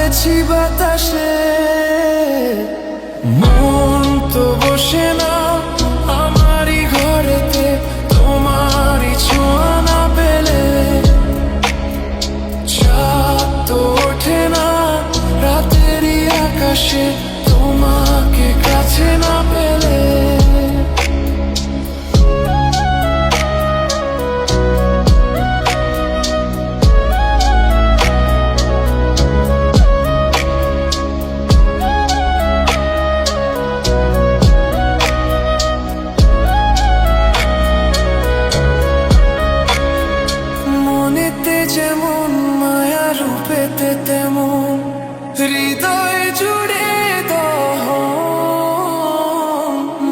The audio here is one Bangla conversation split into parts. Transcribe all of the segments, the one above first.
চলেছি বাতাসে। মন তো বসে না আমারই ঘরেতে, তোমারই ছোঁয়া না পেলে। চাঁদ তো ওঠে না রাতেরই আকাশে, তোমাকে কাছে না পেলে। মনেতে যেমন মায়া, রূপেতে তেমন হৃদয় জুড়ে দহন।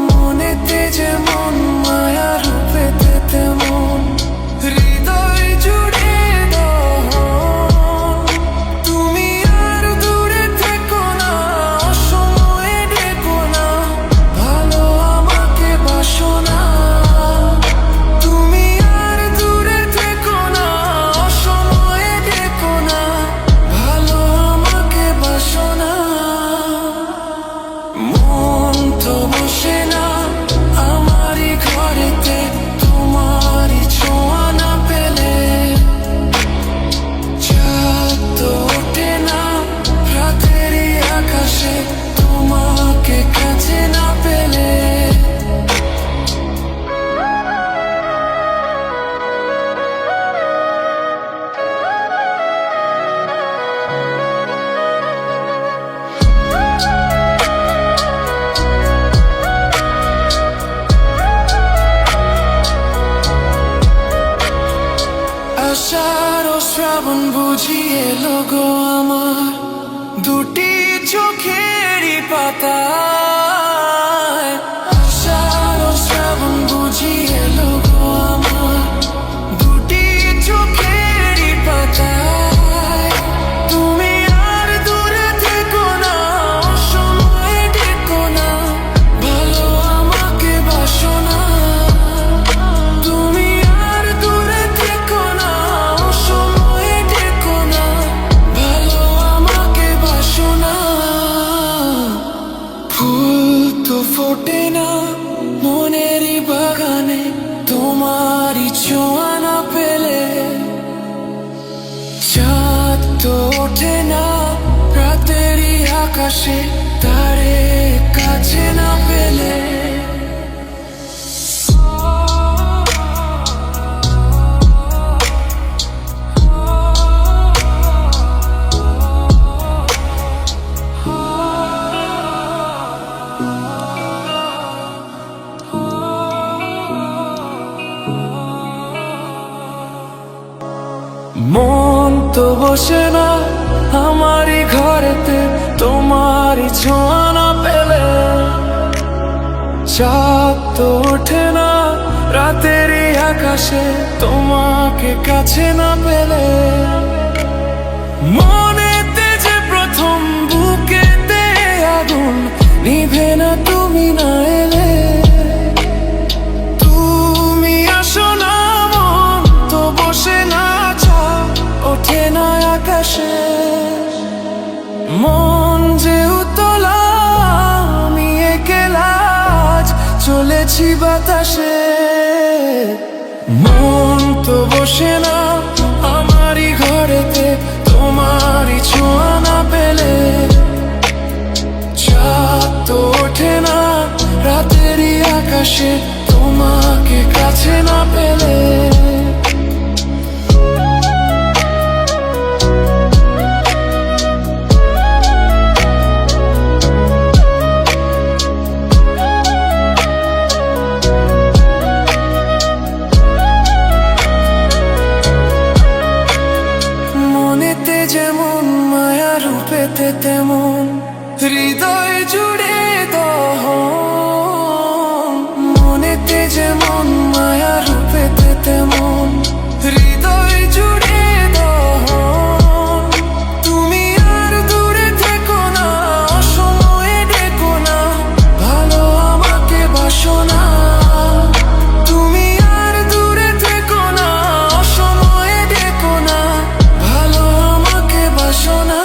মনেতে যেমন মায়া, রূপেতে তেমন হৃদয় জুড়ে দহন। তুমি আর দূরে থেকো না, অসময়ে ডেকো না, ভালো আমাকে বাসো না। তুমি আর দূরে থেকো না, অসময়ে ডেকো না, ভালো আমাকে বাসো না। মন তো বসে না আমারই ঘরেতে, তোমারই ছোঁয়া না পেলে। চাঁদ তো ওঠে না রাতেরই আকাশে, তোমাকে কাছে না পেলে। আষাঢ় ও শ্রাবণ বুঝি এলো গো আমার, দুটি চোখেরই পাতায়। আষাঢ় ও শ্রাবণ বুঝি এলো গো আমার, দুটি চোখেরই পাতায়। তুমি আর দূরে থেকো না, অসময়ে ডেকো না, ভালো আমাকে বাসো না। তুমি আর দূরে থেকো না, অসময়ে ডেকো না, ভালো আমাকে বাসো না। ফুল তো ফোটে না মনেরই বাগানে, তোমারই ছোঁয়া না পেলে। চাঁদ তো ওঠে না রাতেরই আকাশে, তারে কাছে না পেলে। মন তো বসে না আমারই ঘরেতে, তোমারই ছোঁয়া না পেলে। চাঁদ তো ওঠে না রাতেরই আকাশে, তোমাকে কাছে না পেলে। মনেতে যে প্রথম বুকেতে আগুন, নিভে না তুমি না এলে। তুমি আসো না, মন তো বসে না, ওঠে না আকাশে। মন যে উতলা, আমি একলা আজ চলেছি বাতাসে। মন তো বসে না আমারই ঘরেতে, তোমারই ছোঁয়া না পেলে। চাঁদ তো ওঠে না রাতেরই আকাশে, তোমাকে কাছে না পেলে। মনেতে যেমন মায়া, রূপেতে তেমন হৃদয় জুড়ে দহন। মনেতে যেমন মায়া, রূপেতে তেমন হৃদয় জুড়ে দহন। তুমি আর দূরে থেকো না, অসময়ে ডেকো না, ভালো আমাকে বাসো না। তুমি আর দূরে থেকো না, অসময়ে ডেকো না, ভালো আমাকে বাসো না।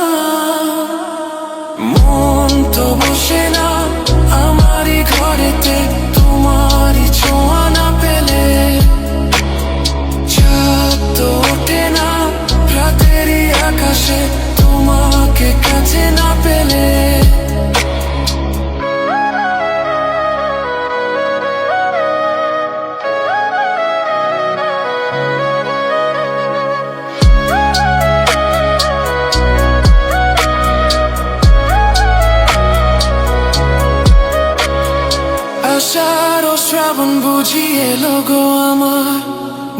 এলো গো আমার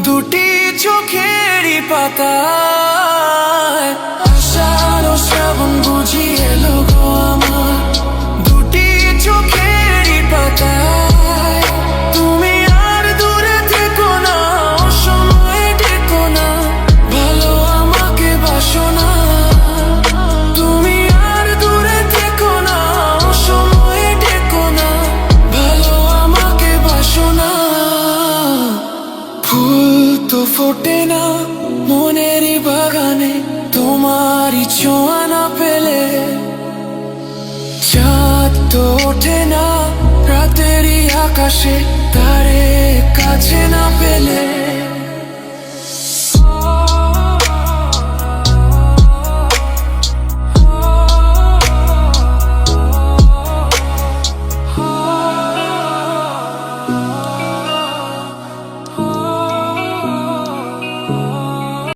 দুটি চোখেরই পাতায়, আষাঢ় ও শ্রাবণ বুঝি এলো গো আমার দুটি চোখেরই পাতায়। তুমি আর দূরে থেকো না, অসময়ে ডেকো না, ভালো আমাকে বাসো না। তুমি আর দূরে থেকো না, অসময়ে ডেকো না, ভালো আমাকে বাসো না। ফুল তো ফোটে না মনেরই বাগানে তোমারই ছোঁয়া না পেলে, চাঁদ তো ওঠে না রাতেরই আকাশে তারে কাছে না পেলে।